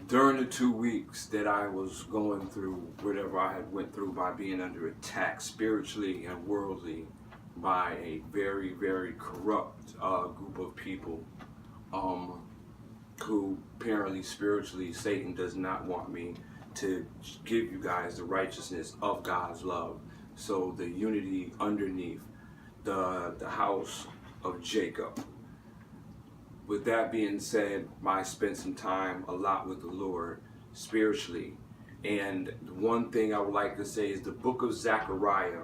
During the 2 weeks that I was going through whatever I had went through by being under attack spiritually and worldly by a very, very corrupt group of people who apparently spiritually Satan does not want me to give you guys the righteousness of God's love. So the unity underneath the house of Jacob. With that being said, I spent some time a lot with the Lord spiritually. And one thing I would like to say is the book of Zachariah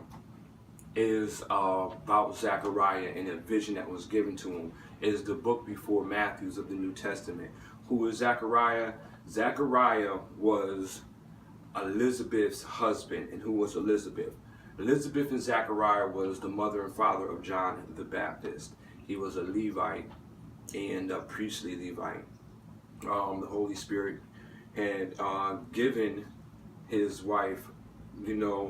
is about Zachariah and a vision that was given to him. It is the book before Matthew's of the New Testament. Who is Zachariah? Zachariah was Elizabeth's husband. And who was Elizabeth? Elizabeth and Zachariah was the mother and father of John the Baptist. He was a Levite and a priestly Levite. The Holy Spirit had given his wife,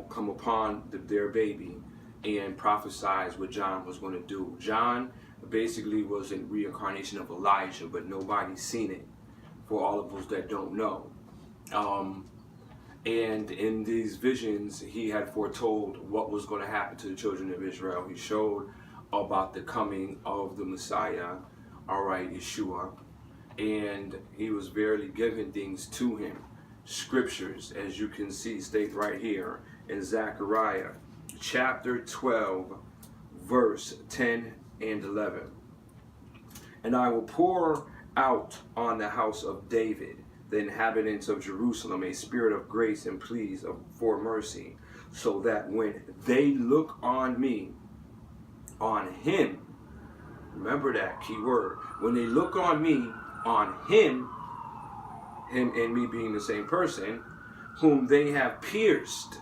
come upon their baby and prophesied what John was going to do. John basically was a reincarnation of Elijah, but nobody's seen it, for all of us that don't know. And in these visions, he had foretold what was going to happen to the children of Israel. He showed about the coming of the Messiah, Yeshua, and he was verily giving things to him. Scriptures, as you can see, state right here in Zechariah chapter 12, verse 10 and 11. And I will pour out on the house of David, the inhabitants of Jerusalem, a spirit of grace and pleas for mercy, so that when they look on me, on him, remember that key word, when they look on me, on him and me being the same person, whom they have pierced,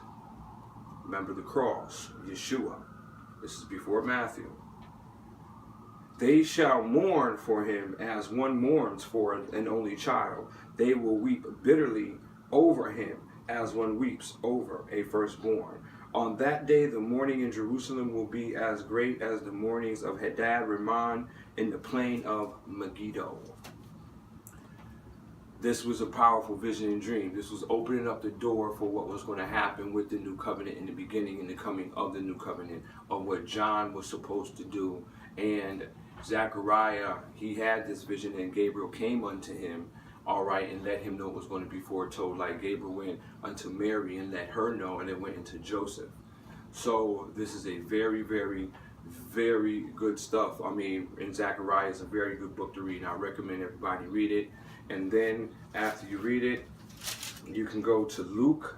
remember the cross, Yeshua, this is before Matthew, they shall mourn for him as one mourns for an only child. They will weep bitterly over him as one weeps over a firstborn. On that day, the mourning in Jerusalem will be as great as the mournings of Hadad Rimmon in the plain of Megiddo. This was a powerful vision and dream. This was opening up the door for what was going to happen with the new covenant in the beginning and the coming of the new covenant, of what John was supposed to do. And Zechariah, he had this vision, and Gabriel came unto him, and let him know what was going to be foretold, like Gabriel went unto Mary and let her know, and it went into Joseph. So this is a very, very, very good stuff. And Zechariah is a very good book to read, and I recommend everybody read it. And then after you read it, you can go to Luke,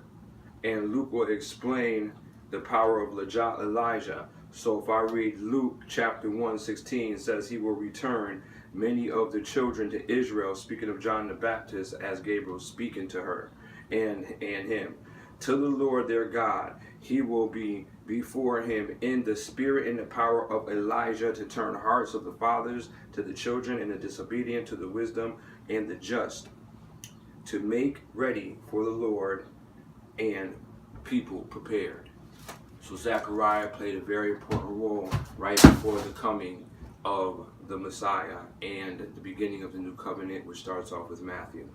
and Luke will explain the power of Elijah. So if I read Luke chapter 1:16, says he will return many of the children to Israel, speaking of John the Baptist, as Gabriel speaking to her and him, to the Lord their God. He will be before him in the spirit and the power of Elijah, to turn hearts of the fathers to the children, and the disobedient to the wisdom, and the just, to make ready for the Lord and people prepared. So Zechariah played a very important role right before the coming of the Messiah and the beginning of the new covenant, which starts off with Matthew.